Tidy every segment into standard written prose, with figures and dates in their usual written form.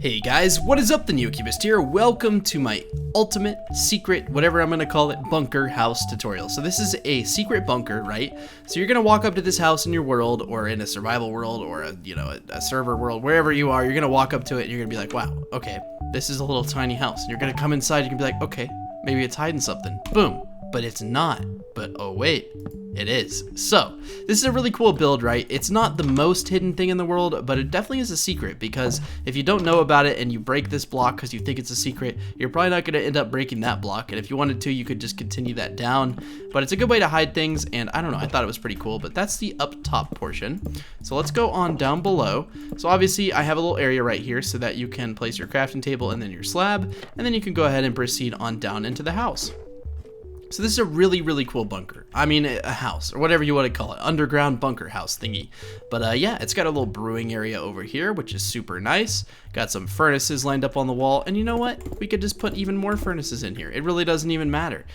Hey guys, what is up? The NeoCubist here. Welcome to my ultimate secret, whatever I'm gonna call it, bunker house tutorial. So this is a secret bunker, right? So you're gonna walk up to this house in your world, or in a survival world, or a server world, wherever you are. You're gonna walk up to it and you're gonna be like, wow, okay, this is a little tiny house. And you're gonna come inside, you're gonna be like, okay, maybe it's hiding something. Boom. But it's not. But oh wait, it is. So this is a really cool build, right? It's not the most hidden thing in the world, but it definitely is a secret, because if you don't know about it and you break this block because you think it's a secret, you're probably not going to end up breaking that block. And if you wanted to, you could just continue that down. But it's a good way to hide things, and I don't know, I thought it was pretty cool. But that's the up top portion. So let's go on down below. So obviously I have a little area right here so that you can place your crafting table and then your slab, and then you can go ahead and proceed on down into the house. So this is a really, really cool bunker. I mean, a house, or whatever you want to call it, underground bunker house thingy. But yeah, it's got a little brewing area over here, which is super nice. Got some furnaces lined up on the wall, and you know what? We could just put even more furnaces in here. It really doesn't even matter.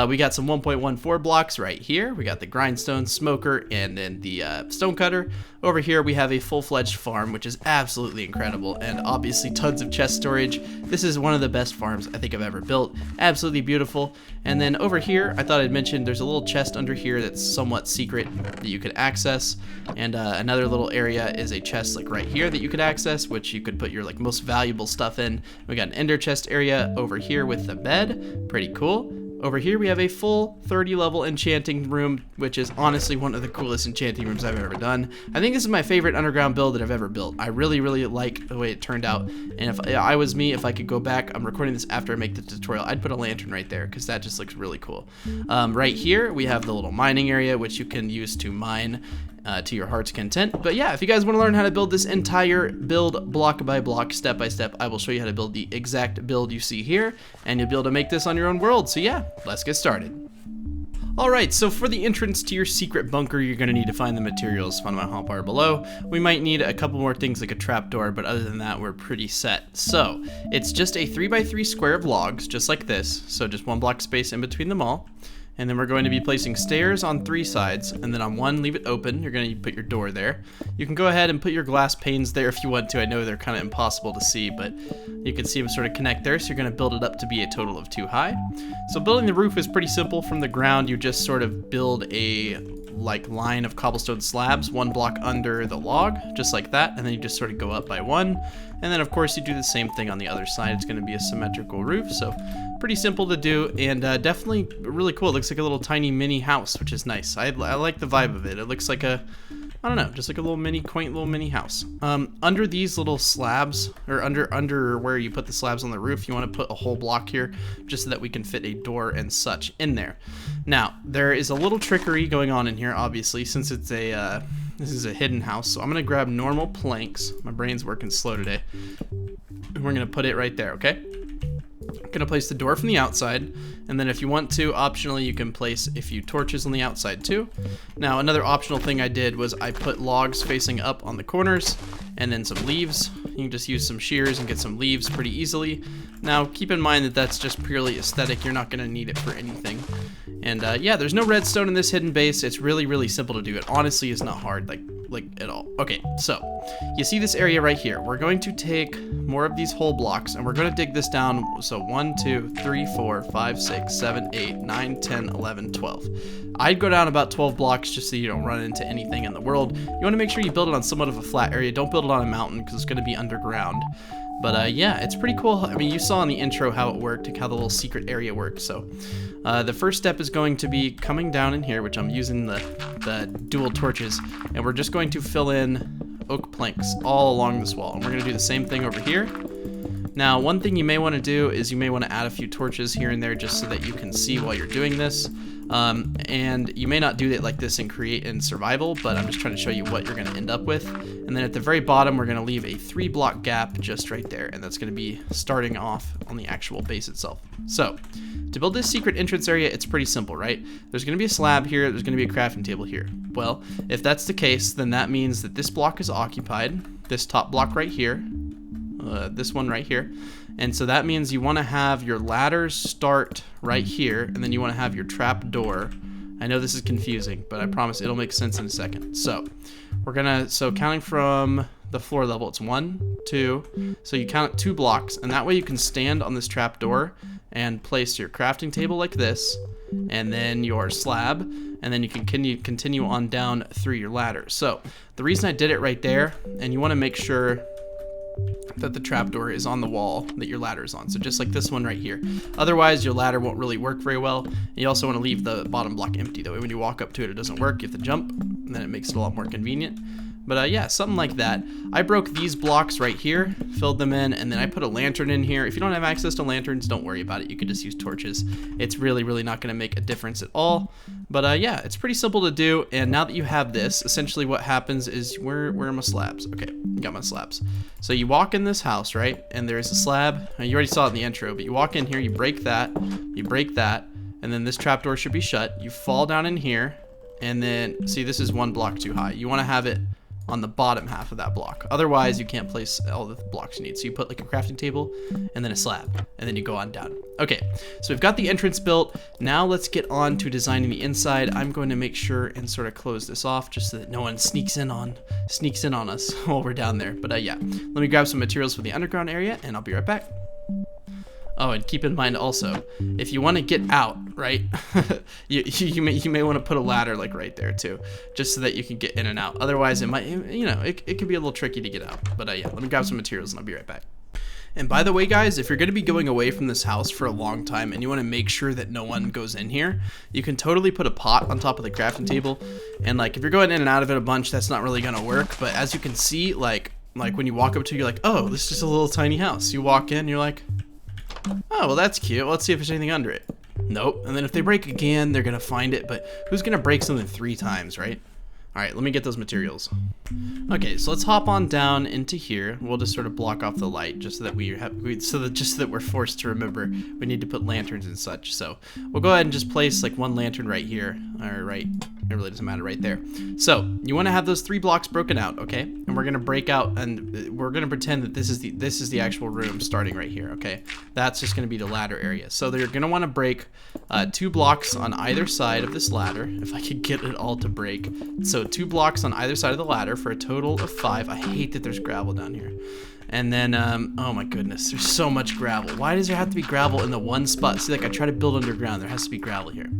We got some 1.14 blocks right here. We got the grindstone, smoker, and then the stone cutter. Over here, we have a full-fledged farm, which is absolutely incredible, and obviously tons of chest storage. This is one of the best farms I think I've ever built. Absolutely beautiful. And then over here, I thought I'd mention there's a little chest under here that's somewhat secret that you could access, and another little area is a chest like right here that you could access, which you could put your like most valuable stuff in. We got an ender chest area over here with the bed. Pretty cool. Over here we have a full 30 level enchanting room, which is honestly one of the coolest enchanting rooms I've ever done. I think this is my favorite underground build that I've ever built. I really, really like the way it turned out. And if I was me, if I could go back, I'm recording this after I make the tutorial, I'd put a lantern right there because that just looks really cool. Right here we have the little mining area, which you can use to mine to your heart's content. But yeah, if you guys want to learn how to build this entire build block by block, step by step, I will show you how to build the exact build you see here, and you'll be able to make this on your own world. So yeah, let's get started. Alright, so for the entrance to your secret bunker, you're going to need to find the materials found in my hotbar below. We might need a couple more things like a trapdoor, but other than that, we're pretty set. So, it's just a 3x3 square of logs, just like this. So just one block space in between them all. And then we're going to be placing stairs on 3 sides, and then on one, leave it open. You're going to put your door there. You can go ahead and put your glass panes there if you want to. I know they're kind of impossible to see, but you can see them sort of connect there, so you're going to build it up to be a total of 2 high. So building the roof is pretty simple. From the ground, you just sort of build a line of cobblestone slabs, 1 block under the log, just like that, and then you just sort of go up by 1. And then of course you do the same thing on the other side. It's going to be a symmetrical roof, so pretty simple to do, and definitely really cool. It looks like a little tiny mini house, which is nice. I like the vibe of it. It looks like a, I don't know, just like a little mini, quaint little mini house. Under these little slabs, or under where you put the slabs on the roof, you want to put a whole block here, just so that we can fit a door and such in there. Now, there is a little trickery going on in here, obviously, since it's a, this is a hidden house. So I'm gonna grab normal planks. My brain's working slow today. And we're gonna put it right there, okay? Gonna place the door from the outside, and then if you want to, optionally, you can place a few torches on the outside too. Now, another optional thing I did was I put logs facing up on the corners, and then some leaves. You can just use some shears and get some leaves pretty easily. Now, keep in mind that that's just purely aesthetic. You're not gonna need it for anything. And yeah, there's no redstone in this hidden base. It's really, really simple to do. It honestly is not hard, like at all. Okay, so you see this area right here. We're going to take more of these whole blocks, and we're going to dig this down. So 1, 2, 3, 4, 5, 6, 7, 8, 9, 10, 11, 12. I'd go down about 12 blocks just so you don't run into anything in the world. You want to make sure you build it on somewhat of a flat area. Don't build it on a mountain because it's going to be underground. But yeah, it's pretty cool. I mean, you saw in the intro how it worked, how the little secret area works. So the first step is going to be coming down in here, which I'm using the dual torches, and we're just going to fill in oak planks all along this wall. And we're going to do the same thing over here. Now, one thing you may want to do is you may want to add a few torches here and there just so that you can see while you're doing this. And you may not do it like this in Create and Survival, but I'm just trying to show you what you're going to end up with. And then at the very bottom, we're going to leave a 3 block gap just right there, and that's going to be starting off on the actual base itself. So, to build this secret entrance area, it's pretty simple, right? There's going to be a slab here, there's going to be a crafting table here. Well, if that's the case, then that means that this block is occupied, this top block right here, this one right here. And so that means you want to have your ladders start right here, and then you want to have your trap door. I know this is confusing, but I promise it'll make sense in a second. So we're gonna, counting from the floor level. It's 1, 2. So you count 2 blocks, and that way you can stand on this trap door and place your crafting table like this, and then your slab, and then you can continue on down through your ladder. So the reason I did it right there, and you want to make sure that the trapdoor is on the wall that your ladder is on. So just like this one right here. Otherwise, your ladder won't really work very well. And you also want to leave the bottom block empty. That way when you walk up to it, it doesn't work. You have to jump, and then it makes it a lot more convenient. But yeah, something like that. I broke these blocks right here, filled them in, and then I put a lantern in here. If you don't have access to lanterns, don't worry about it. You could just use torches. It's really not going to make a difference at all. But yeah, it's pretty simple to do. And now that you have this, essentially what happens is, where are my slabs? Okay, got my slabs. So you walk in this house, right? And there's a slab. You already saw it in the intro, but you walk in here, you break that, and then this trapdoor should be shut. You fall down in here, and then, see, this is 1 block too high. You want to have it on the bottom half of that block. Otherwise, you can't place all the blocks you need. So you put like a crafting table and then a slab, and then you go on down. Okay, so we've got the entrance built. Now let's get on to designing the inside. I'm going to make sure and sort of close this off just so that no one sneaks in on us while we're down there. But yeah, let me grab some materials for the underground area, and I'll be right back. Oh, and keep in mind also, if you want to get out, right, you may want to put a ladder like right there too, just so that you can get in and out. Otherwise, it might, it could be a little tricky to get out. But yeah, let me grab some materials and I'll be right back. And by the way, guys, if you're going to be going away from this house for a long time and you want to make sure that no one goes in here, you can totally put a pot on top of the crafting table. And like, if you're going in and out of it a bunch, that's not really going to work. But as you can see, like when you walk up to it, you're like, oh, this is just a little tiny house. You walk in, you're like, oh, well, that's cute. Let's see if there's anything under it. Nope. And then if they break again, they're going to find it. But who's going to break something 3 times, right? All right, let me get those materials. Okay, so let's hop on down into here. We'll just sort of block off the light just so that we're forced to remember we need to put lanterns and such. So we'll go ahead and just place like 1 lantern right here, or right, it really doesn't matter, right there. So you want to have those 3 blocks broken out, okay? And we're gonna break out, and we're gonna pretend that this is the actual room starting right here, okay? That's just gonna be the ladder area. So they're gonna want to break 2 blocks on either side of this ladder, if I could get it all to break. So 2 blocks on either side of the ladder for a total of 5. I hate that there's gravel down here. And then, oh my goodness, there's so much gravel. Why does there have to be gravel in the one spot? See, like I try to build underground, there has to be gravel here.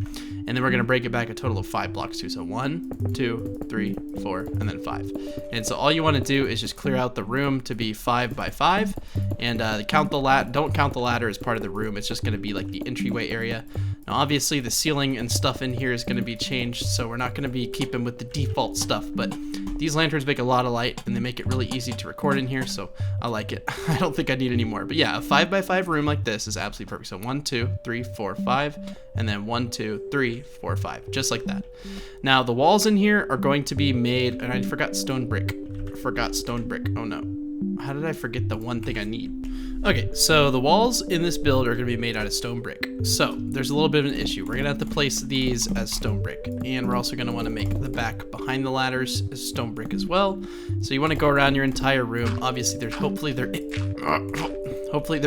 And then we're gonna break it back a total of 5 blocks too. So 1, 2, 3, 4, and then 5. And so all you wanna do is just clear out the room to be 5 by 5. And don't count the ladder as part of the room. It's just gonna be like the entryway area. Now obviously the ceiling and stuff in here is gonna be changed, so we're not gonna be keeping with the default stuff, but these lanterns make a lot of light and they make it really easy to record in here, so I like it. I don't think I need any more, but yeah, a 5 by 5 room like this is absolutely perfect. So 1, 2, 3, 4, 5, and then 1, 2, 3, 4, 5, just like that. Now the walls in here are going to be made, and I forgot stone brick. Oh no. How did I forget the one thing I need? Okay, so the walls in this build are going to be made out of stone brick. So there's a little bit of an issue. We're going to have to place these as stone brick, and we're also going to want to make the back behind the ladders as stone brick as well. So you want to go around your entire room. Obviously, hopefully there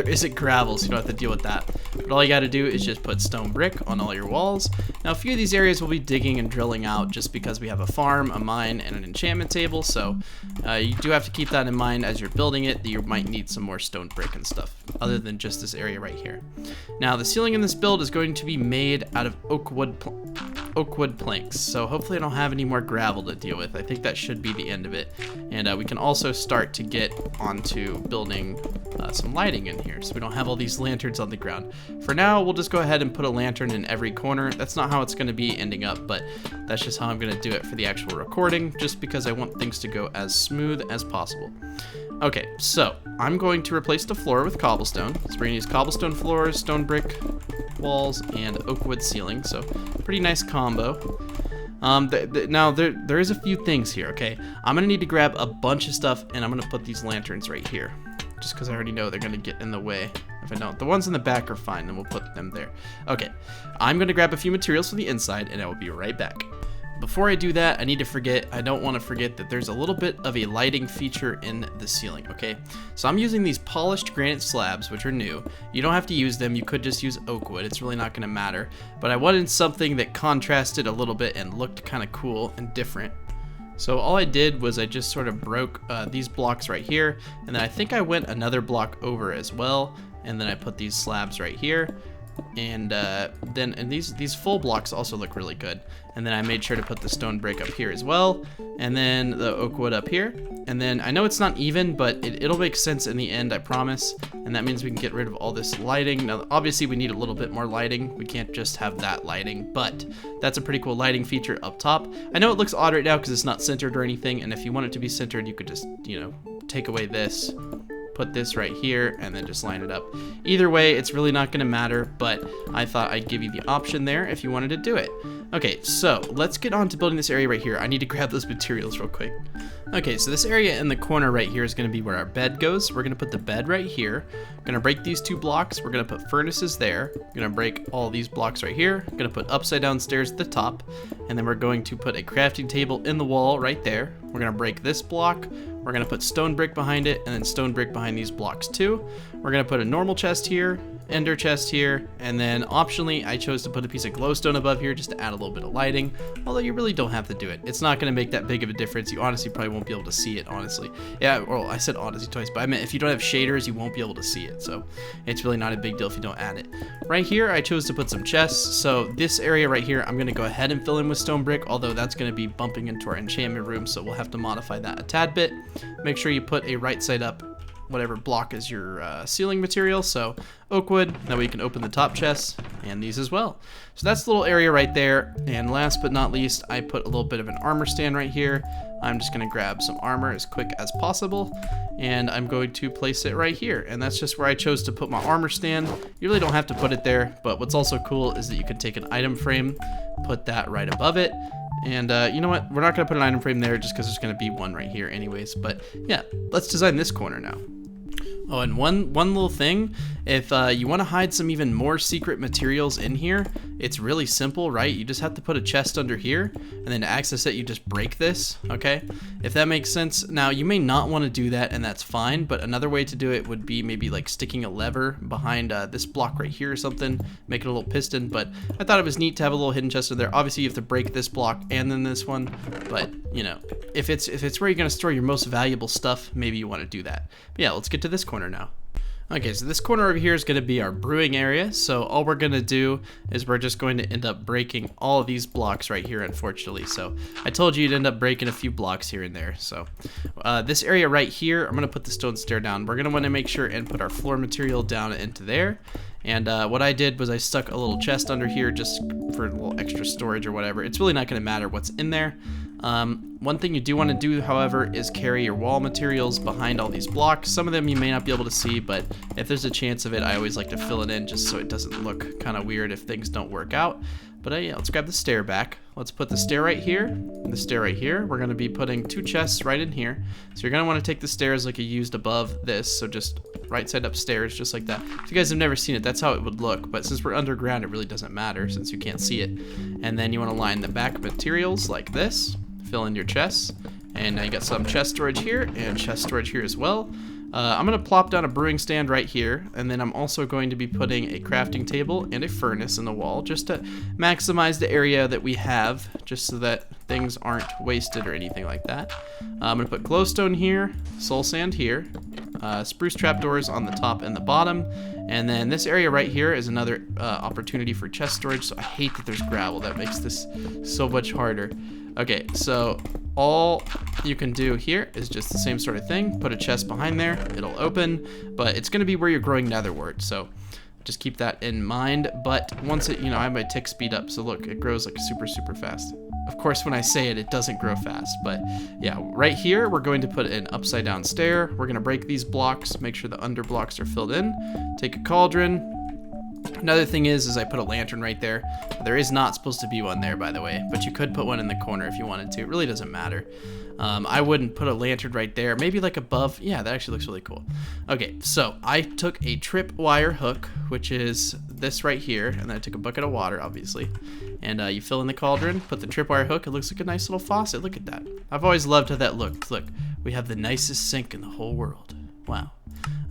isn't gravel, so you don't have to deal with that. But all you got to do is just put stone brick on all your walls. Now, a few of these areas we'll be digging and drilling out just because we have a farm, a mine, and an enchantment table. So you do have to keep that in mind as you're building it, that you might need some more stone brick and stuff, other than just this area right here. Now, the ceiling in this build is going to be made out of oak wood planks. So hopefully I don't have any more gravel to deal with. I think that should be the end of it. And we can also start to get onto building some lighting in here, so we don't have all these lanterns on the ground. For now, we'll just go ahead and put a lantern in every corner. That's not how it's going to be ending up, but that's just how I'm going to do it for the actual recording, just because I want things to go as smooth as possible. Okay, so I'm going to replace the floor with cobblestone. So we're going to use cobblestone floors, stone brick walls, and oak wood ceiling. So pretty nice combo. Now there is a few things here, okay? I'm gonna need to grab a bunch of stuff, and I'm gonna put these lanterns right here, just because I already know they're gonna get in the way if I don't. The ones in the back are fine, and we'll put them there. Okay, I'm gonna grab a few materials for the inside, and I will be right back. Before I do that, I don't want to forget that there's a little bit of a lighting feature in the ceiling, okay? So I'm using these polished granite slabs, which are new. You don't have to use them, you could just use oak wood, it's really not going to matter. But I wanted something that contrasted a little bit and looked kind of cool and different. So all I did was I just sort of broke these blocks right here, and then I think I went another block over as well, and then I put these slabs right here. And these full blocks also look really good. And then I made sure to put the stone brick up here as well, and then the oak wood up here. And then I know it's not even, but it'll make sense in the end, I promise. And that means we can get rid of all this lighting. Now, obviously we need a little bit more lighting. We can't just have that lighting, but that's a pretty cool lighting feature up top. I know it looks odd right now because it's not centered or anything, and if you want it to be centered, you could just, you know, take away this, put this right here, and then just line it up. Either way, it's really not gonna matter, but I thought I'd give you the option there if you wanted to do it. Okay, so let's get on to building this area right here. I need to grab those materials real quick. Okay, so this area in the corner right here is gonna be where our bed goes. We're gonna put the bed right here. Gonna break these 2 blocks. We're gonna put furnaces there. Gonna break all these blocks right here. Gonna put upside down stairs at the top. And then we're going to put a crafting table in the wall right there. We're gonna break this block. We're gonna put stone brick behind it, and then stone brick behind these blocks too. We're gonna put a normal chest here, ender chest here, and then optionally I chose to put a piece of glowstone above here just to add a little bit of lighting, although you really don't have to do it. It's not gonna make that big of a difference. You honestly probably won't be able to see it, honestly. Yeah, well, I said honestly twice, but I meant if you don't have shaders, you won't be able to see it, so it's really not a big deal if you don't add it. Right here, I chose to put some chests, so this area right here, I'm gonna go ahead and fill in with stone brick, although that's gonna be bumping into our enchantment room, so we'll have to modify that a tad bit. Make sure you put a right side up whatever block is your ceiling material, so oak wood. That way you can open the top chests and these as well. So that's the little area right there. And last but not least, I put a little bit of an armor stand right here. I'm just gonna grab some armor as quick as possible, and I'm going to place it right here. And that's just where I chose to put my armor stand. You really don't have to put it there, but what's also cool is that you can take an item frame, put that right above it. And you know what? We're not gonna put an item frame there just because there's gonna be one right here anyways. But yeah, let's design this corner now. Oh, and one little thing, if you want to hide some even more secret materials in here, it's really simple, right? You just have to put a chest under here, and then to access it, you just break this, okay? If that makes sense. Now, you may not want to do that, and that's fine, but another way to do it would be maybe like sticking a lever behind this block right here or something, make it a little piston, but I thought it was neat to have a little hidden chest in there. Obviously, you have to break this block and then this one, but, you know, if it's where you're going to store your most valuable stuff, maybe you want to do that. But yeah, let's get to this corner now. Okay, so this corner over here is going to be our brewing area. So all we're going to do is we're just going to end up breaking all of these blocks right here, unfortunately. So I told you you'd end up breaking a few blocks here and there. So this area right here, I'm going to put the stone stair down. We're going to want to make sure and put our floor material down into there. And what I did was I stuck a little chest under here just for a little extra storage or whatever. It's really not going to matter what's in there. One thing you do want to do, however, is carry your wall materials behind all these blocks. Some of them you may not be able to see, but if there's a chance of it, I always like to fill it in just so it doesn't look kind of weird if things don't work out. But yeah, let's grab the stair back. Let's put the stair right here and the stair right here. We're going to be putting 2 chests right in here. So you're going to want to take the stairs like you used above this. So just right side upstairs, just like that. If you guys have never seen it, that's how it would look. But since we're underground, it really doesn't matter since you can't see it. And then you want to line the back materials like this. Fill in your chests, and now you got some chest storage here and chest storage here as well. I'm gonna plop down a brewing stand right here, and then I'm also going to be putting a crafting table and a furnace in the wall just to maximize the area that we have, just so that things aren't wasted or anything like that. I'm gonna put glowstone here, soul sand here, spruce trapdoors on the top and the bottom, and then this area right here is another opportunity for chest storage. So I hate that there's gravel. That makes this so much harder. Okay, so all you can do here is just the same sort of thing. Put a chest behind there, it'll open, but it's gonna be where you're growing netherwort, so just keep that in mind. But once it, you know, I have my tick speed up, so look, it grows like super fast. Of course, when I say it, it doesn't grow fast, but yeah, right here, we're going to put an upside down stair. We're gonna break these blocks, make sure the under blocks are filled in, take a cauldron. Another thing is I put a lantern right there. There is not supposed to be one there, by the way, but you could put one in the corner if you wanted to. It really doesn't matter. I wouldn't put a lantern right there. Maybe like above. Yeah, that actually looks really cool. Okay, so I took a tripwire hook, which is this right here, and then I took a bucket of water, obviously. And you fill in the cauldron, put the tripwire hook. It looks like a nice little faucet. Look at that. I've always loved how that looked. Look, we have the nicest sink in the whole world. Wow.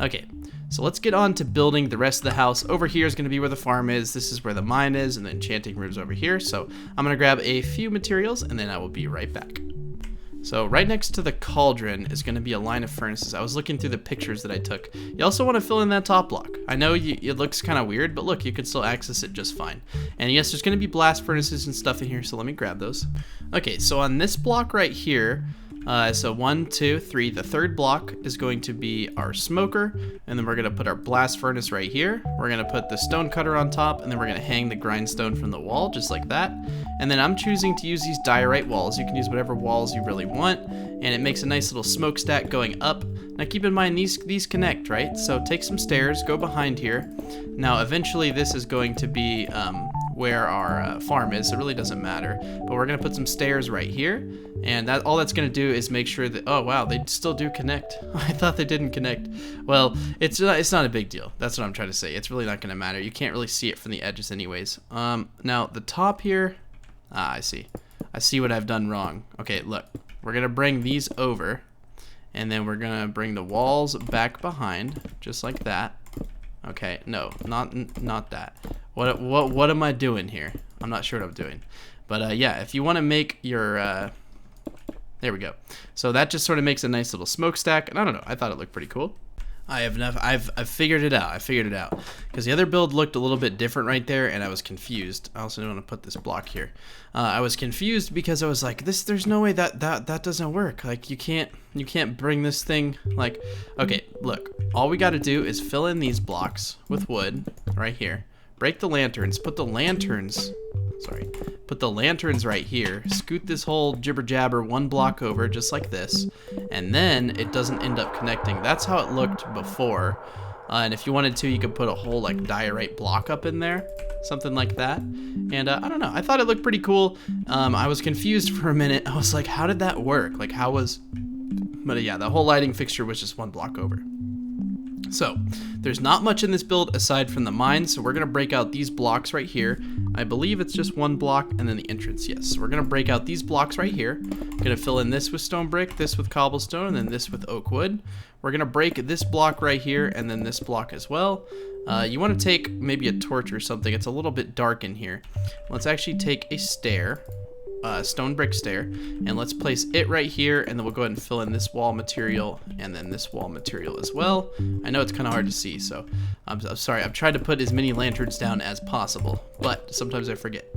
Okay. So let's get on to building the rest of the house. Over here is going to be where the farm is. This is where the mine is, and the enchanting room's over here. So I'm going to grab a few materials, and then I will be right back. So right next to the cauldron is going to be a line of furnaces. I was looking through the pictures that I took. You also want to fill in that top block. I know it looks kind of weird, but look, you can still access it just fine. And yes, there's going to be blast furnaces and stuff in here, so let me grab those. Okay, so on this block right here, so 1, 2, 3, the third block is going to be our smoker, and then we're going to put our blast furnace right here. We're going to put the stone cutter on top, and then we're going to hang the grindstone from the wall, just like that. And then I'm choosing to use these diorite walls. You can use whatever walls you really want, and it makes a nice little smokestack going up. Now keep in mind, these connect, right? So take some stairs, go behind here. Now eventually this is going to be where our farm is. It really doesn't matter, but we're gonna put some stairs right here, and all that's gonna do is make sure that, oh wow, they still do connect. I thought they didn't connect. Well, it's not a big deal. That's what I'm trying to say. It's really not gonna matter. You can't really see it from the edges anyways. Now the top here, I see what I've done wrong. Okay, look, we're gonna bring these over, and then we're gonna bring the walls back behind, just like that. Okay, no, not that. What am I doing here? I'm not sure what I'm doing. But yeah, if you want to make your there we go. So that just sort of makes a nice little smokestack, and I don't know, I thought it looked pretty cool. I've figured it out. I figured it out. Because the other build looked a little bit different right there, and I was confused. I also don't want to put this block here. I was confused because I was like, there's no way that doesn't work. Like, you can't bring this thing, like, okay, look. All we got to do is fill in these blocks with wood right here. Break the lanterns, put the lanterns right here, scoot this whole jibber jabber one block over just like this, and then it doesn't end up connecting. That's how it looked before, and if you wanted to, you could put a whole like diorite block up in there, something like that. And I don't know, I thought it looked pretty cool. I was confused for a minute. I was like, how did that work? Like, but yeah, the whole lighting fixture was just one block over. So there's not much in this build aside from the mine, so we're going to break out these blocks right here. I believe it's just one block and then the entrance. Yes, so we're going to break out these blocks right here. Going to fill in this with stone brick, this with cobblestone, and then this with oak wood. We're going to break this block right here and then this block as well. You want to take maybe a torch or something. It's a little bit dark in here. Let's actually take a stair. Stone brick stair, and let's place it right here, and then we'll go ahead and fill in this wall material and then this wall material as well. I know it's kind of hard to see, so I'm sorry. I've tried to put as many lanterns down as possible, but sometimes I forget.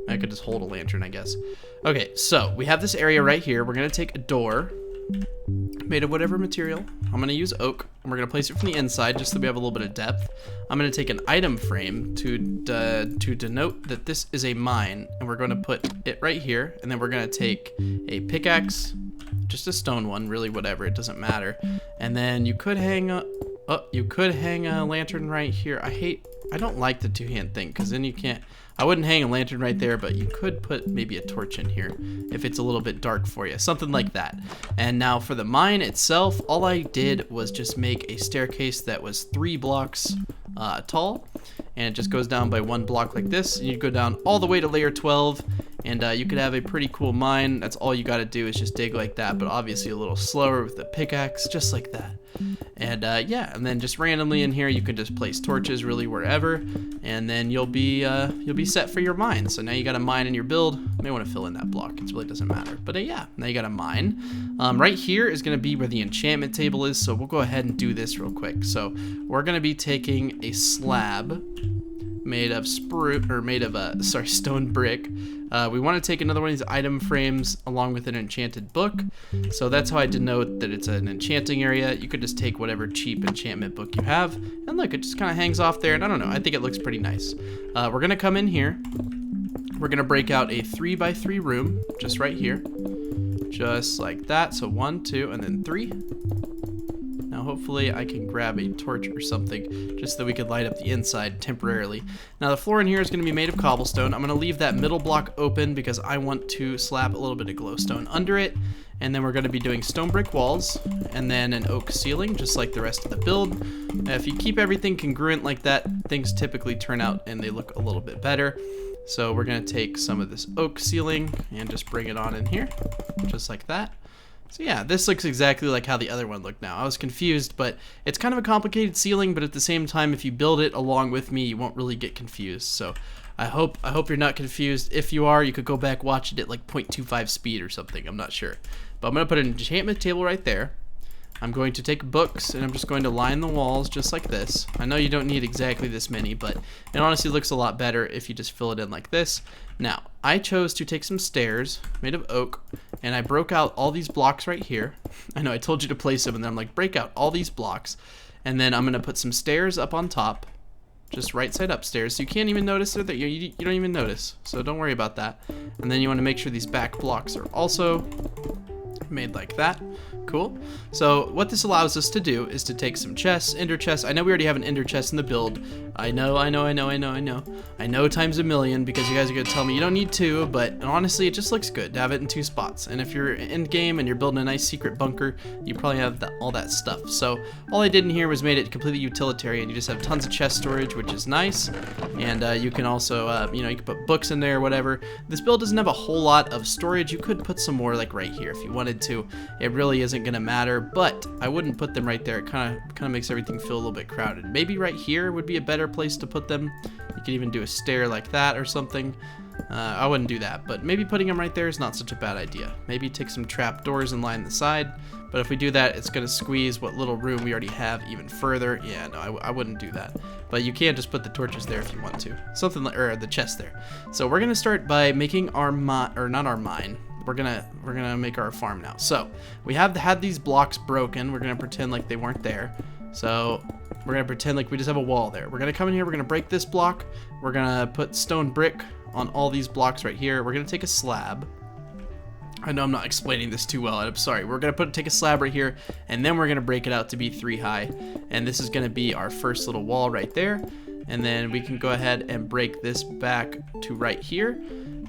I could just hold a lantern, I guess. Okay, so we have this area right here. We're gonna take a door made of whatever material. I'm gonna use oak, and we're gonna place it from the inside just so we have a little bit of depth. I'm gonna take an item frame to denote that this is a mine, and we're gonna put it right here, and then we're gonna take a pickaxe, just a stone one, really whatever, it doesn't matter. And then you could hang a lantern right here. I don't like the two-hand thing, because then you can't. I wouldn't hang a lantern right there, but you could put maybe a torch in here if it's a little bit dark for you, something like that. And now for the mine itself, all I did was just make a staircase that was 3 blocks tall, and it just goes down by 1 block like this, and you go down all the way to layer 12, and you could have a pretty cool mine. That's all you got to do is just dig like that, but obviously a little slower with the pickaxe, just like that. And yeah, and then just randomly in here you can just place torches really wherever, and then you'll be set for your mine. So now you got a mine in your build. You may want to fill in that block, it really doesn't matter, but yeah, now you got a mine. Right here is going to be where the enchantment table is, so we'll go ahead and do this real quick. So we're going to be taking a slab made of stone brick. We want to take another one of these item frames along with an enchanted book. So that's how I denote that it's an enchanting area. You could just take whatever cheap enchantment book you have, and look, it just kind of hangs off there, and I don't know, I think it looks pretty nice. We're gonna come in here. We're gonna break out a 3x3 room just right here, just like that. So 1, 2, and then 3. Now hopefully I can grab a torch or something just so that we could light up the inside temporarily. Now the floor in here is going to be made of cobblestone. I'm going to leave that middle block open because I want to slap a little bit of glowstone under it. And then we're going to be doing stone brick walls and then an oak ceiling just like the rest of the build. If you keep everything congruent like that, things typically turn out and they look a little bit better. So we're going to take some of this oak ceiling and just bring it on in here just like that. So yeah, this looks exactly like how the other one looked now. I was confused, but it's kind of a complicated ceiling, but at the same time, if you build it along with me, you won't really get confused. So I hope you're not confused. If you are, you could go back, watch it at like 0.25 speed or something. I'm not sure. But I'm going to put an enchantment table right there. I'm going to take books, and I'm just going to line the walls just like this. I know you don't need exactly this many, but it honestly looks a lot better if you just fill it in like this. Now, I chose to take some stairs made of oak, and I broke out all these blocks right here. I know I told you to place them, and then I'm like, break out all these blocks. And then I'm going to put some stairs up on top, just right side upstairs, so you can't even notice that you don't even notice. So don't worry about that. And then you want to make sure these back blocks are also made like that. Cool. So what this allows us to do is to take some chests, ender chests. I know we already have an ender chest in the build. I know times a million, because you guys are going to tell me you don't need two, but honestly, it just looks good to have it in 2 spots. And if you're in game and you're building a nice secret bunker, you probably have all that stuff. So all I did in here was made it completely utilitarian. You just have tons of chest storage, which is nice. And you can also, you can put books in there or whatever. This build doesn't have a whole lot of storage. You could put some more like right here if you wanted to. It really isn't gonna matter, but I wouldn't put them right there. It kind of makes everything feel a little bit crowded. Maybe right here would be a better place to put them. You could even do a stair like that or something. I wouldn't do that, but maybe putting them right there is not such a bad idea. Maybe take some trap doors and line the side, but if we do that, it's gonna squeeze what little room we already have even further. Yeah, no, I wouldn't do that. But you can just put the torches there if you want to. Something like, or the chest there. So we're gonna start by making our not our mine. We're gonna make our farm now. So we have had these blocks broken. We're gonna pretend like they weren't there. So we're gonna pretend like we just have a wall there. We're gonna come in here. We're gonna break this block. We're gonna put stone brick on all these blocks right here. We're gonna take a slab. I know I'm not explaining this too well. I'm sorry. We're gonna take a slab right here, and then we're gonna break it out to be 3 high. And this is gonna be our first little wall right there. And then we can go ahead and break this back to right here.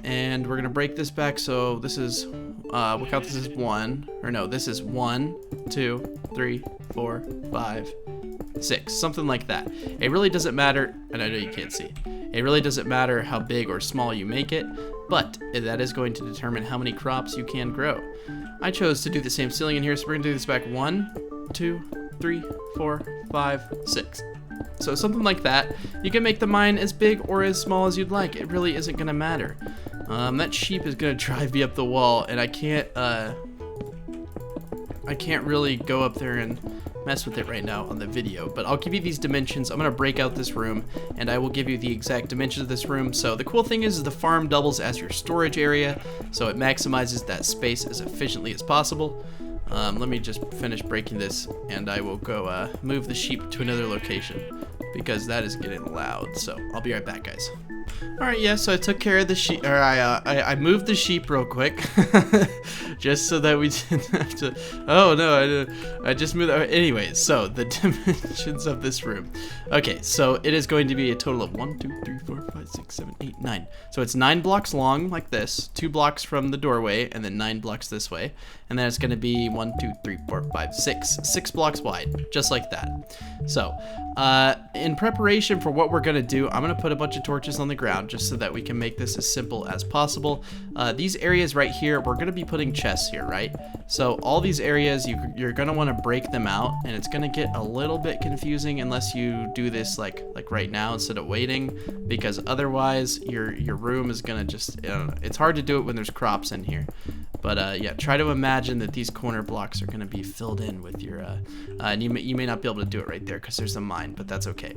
And we're gonna break this back, so this is we'll count this as 1, or no, this is 1, 2, 3, 4, 5, 6, something like that. It really doesn't matter, and I know you can't see. It really doesn't matter how big or small you make it, but that is going to determine how many crops you can grow. I chose to do the same ceiling in here, so we're gonna do this back 1, 2, 3, 4, 5, 6. So something like that. You can make the mine as big or as small as you'd like. It really isn't gonna matter. That sheep is gonna drive me up the wall, and I can't really go up there and mess with it right now on the video, but I'll give you these dimensions. I'm gonna break out this room, and I will give you the exact dimensions of this room. So the cool thing is the farm doubles as your storage area, so it maximizes that space as efficiently as possible. Let me just finish breaking this, and I will go move the sheep to another location, because that is getting loud. So I'll be right back, guys. Alright, yeah, so I took care of the sheep, or I moved the sheep real quick, just so that we didn't have to, oh no, I just moved, anyways, so the dimensions of this room. Okay, so it is going to be a total of 1, 2, 3, 4, 5, 6, 7, 8, 9. So it's 9 blocks long, like this, 2 blocks from the doorway, and then 9 blocks this way. And then it's gonna be 1, 2, 3, 4, 5, 6. 6 blocks wide, just like that. So, in preparation for what we're gonna do, I'm gonna put a bunch of torches on the ground just so that we can make this as simple as possible. These areas right here, we're gonna be putting chests here, right? So all these areas, you're gonna wanna break them out, and it's gonna get a little bit confusing unless you do this like right now instead of waiting, because otherwise your room is gonna just, I don't know, it's hard to do it when there's crops in here. But yeah, try to imagine that these corner blocks are gonna be filled in with your, and you may not be able to do it right there because there's a mine, but that's okay.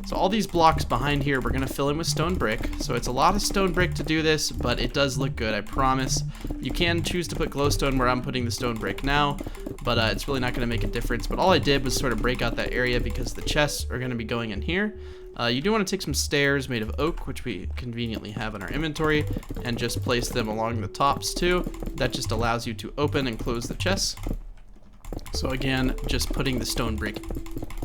So all these blocks behind here, we're gonna fill in with stone brick. So it's a lot of stone brick to do this, but it does look good, I promise. You can choose to put glowstone where I'm putting the stone brick now, but it's really not gonna make a difference. But all I did was sort of break out that area because the chests are gonna be going in here. You do want to take some stairs made of oak, which we conveniently have in our inventory, and just place them along the tops too. That just allows you to open and close the chests. So again, just putting the stone brick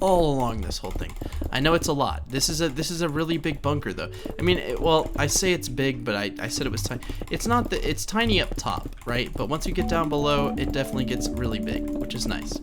all along this whole thing. I know it's a lot. This is a really big bunker though. I mean, well, I say it's big, but I said it was tiny. It's not that it's tiny up top, right? But once you get down below, it definitely gets really big, which is nice.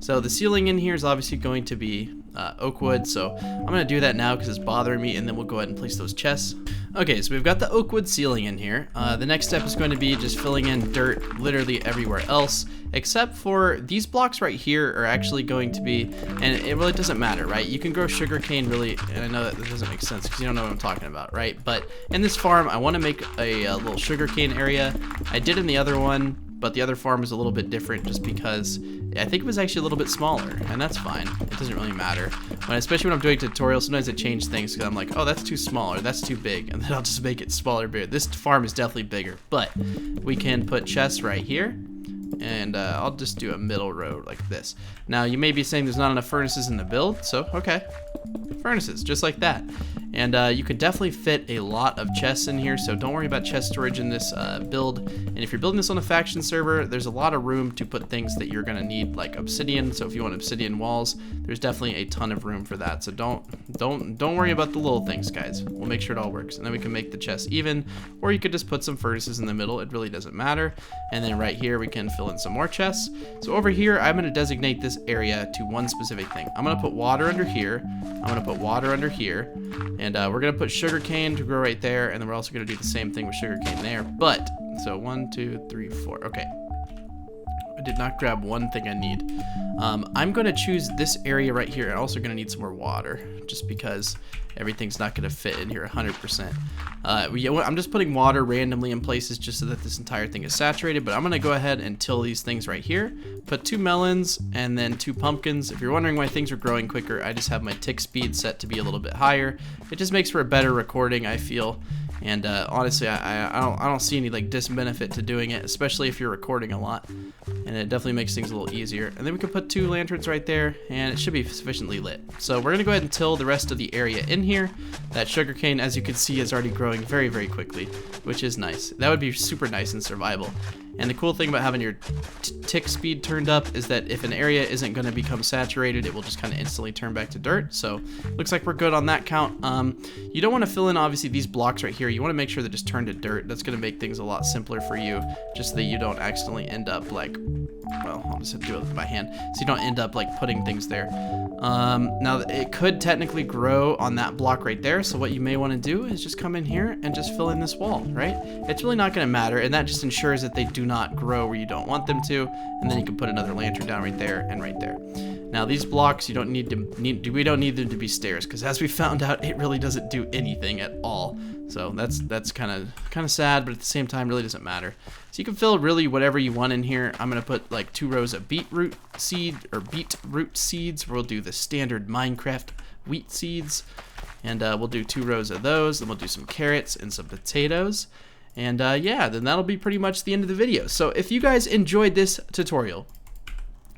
So the ceiling in here is obviously going to be oak wood, so I'm gonna do that now because it's bothering me, and then we'll go ahead and place those chests. Okay, so we've got the oak wood ceiling in here. The next step is going to be just filling in dirt literally everywhere else, except for these blocks right here are actually going to be, and it really doesn't matter, right? You can grow sugarcane really, and I know that doesn't make sense because you don't know what I'm talking about, right? But in this farm, I want to make a little sugarcane area. I did in the other one, but the other farm is a little bit different just because I think it was actually a little bit smaller, and that's fine. It doesn't really matter. Especially when I'm doing tutorials, sometimes I change things because I'm like, oh, that's too small or that's too big, and then I'll just make it smaller, bigger. This farm is definitely bigger, but we can put chests right here, and I'll just do a middle row like this. Now, you may be saying there's not enough furnaces in the build, so okay. Furnaces, just like that. And you could definitely fit a lot of chests in here, so don't worry about chest storage in this build. And if you're building this on a faction server, there's a lot of room to put things that you're gonna need, like obsidian. So if you want obsidian walls, there's definitely a ton of room for that. So don't worry about the little things, guys. We'll make sure it all works, and then we can make the chests even, or you could just put some furnaces in the middle. It really doesn't matter. And then right here we can fill in some more chests. So over here, I'm gonna designate this area to one specific thing. I'm gonna put water under here. I'm gonna put water under here. And we're gonna put sugarcane to grow right there, and then we're also gonna do the same thing with sugarcane there. But so 1, 2, 3, 4. Okay, I did not grab one thing I need. I'm gonna choose this area right here, and also gonna need some more water, just because everything's not gonna fit in here 100%. I'm just putting water randomly in places just so that this entire thing is saturated, but I'm gonna go ahead and till these things right here. Put 2 melons and then 2 pumpkins. If you're wondering why things are growing quicker, I just have my tick speed set to be a little bit higher. It just makes for a better recording, I feel. And honestly, I don't see any like disbenefit to doing it, especially if you're recording a lot. And it definitely makes things a little easier. And then we can put 2 lanterns right there, and it should be sufficiently lit. So we're gonna go ahead and till the rest of the area in here. That sugarcane, as you can see, is already growing very, very quickly, which is nice. That would be super nice in survival. And the cool thing about having your tick speed turned up is that if an area isn't going to become saturated, it will just kind of instantly turn back to dirt. So looks like we're good on that count. You don't want to fill in obviously these blocks right here. You want to make sure they just turn to dirt. That's going to make things a lot simpler for you, just so that you don't accidentally end up like, well, I'll just have to do it by hand, so you don't end up like putting things there. Now it could technically grow on that block right there, so what you may want to do is just come in here and just fill in this wall, right? It's really not going to matter, and that just ensures that they do not grow where you don't want them to, and then you can put another lantern down right there and right there. Now these blocks, we don't need them to be stairs, because as we found out, it really doesn't do anything at all. So that's kind of sad, but at the same time really doesn't matter. So you can fill really whatever you want in here. I'm gonna put like 2 rows of beetroot seeds. We'll do the standard Minecraft wheat seeds, and we'll do 2 rows of those. Then we'll do some carrots and some potatoes. And yeah, then that'll be pretty much the end of the video. So if you guys enjoyed this tutorial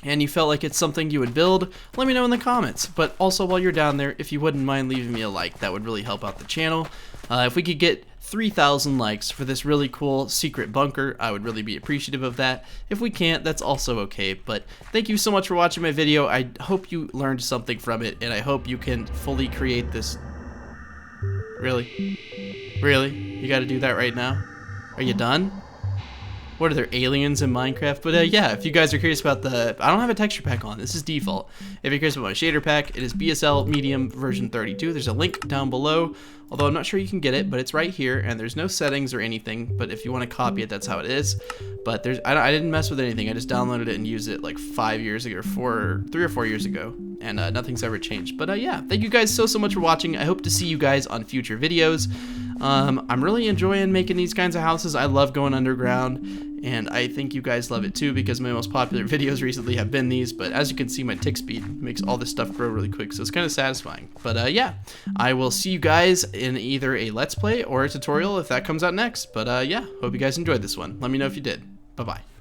and you felt like it's something you would build, let me know in the comments. But also while you're down there, if you wouldn't mind leaving me a like, that would really help out the channel. If we could get 3,000 likes for this really cool secret bunker, I would really be appreciative of that. If we can't, that's also okay. But thank you so much for watching my video. I hope you learned something from it, and I hope you can fully create this. Really? Really? You gotta do that right now? Are you done? What are there, aliens in Minecraft? But yeah, if you guys are curious about I don't have a texture pack on. This is default. If you're curious about my shader pack, it is BSL Medium version 32. There's a link down below, although I'm not sure you can get it, but it's right here, and there's no settings or anything. But if you want to copy it, that's how it is. But I didn't mess with anything. I just downloaded it and used it like 5 years ago, or 3 or 4 years ago, and nothing's ever changed. But yeah, thank you guys so much for watching. I hope to see you guys on future videos. I'm really enjoying making these kinds of houses. I love going underground, and I think you guys love it too, because my most popular videos recently have been these. But as you can see, my tick speed makes all this stuff grow really quick, so it's kind of satisfying. But yeah, I will see you guys in either a let's play or a tutorial if that comes out next. But yeah, hope you guys enjoyed this one. Let me know if you did. Bye bye.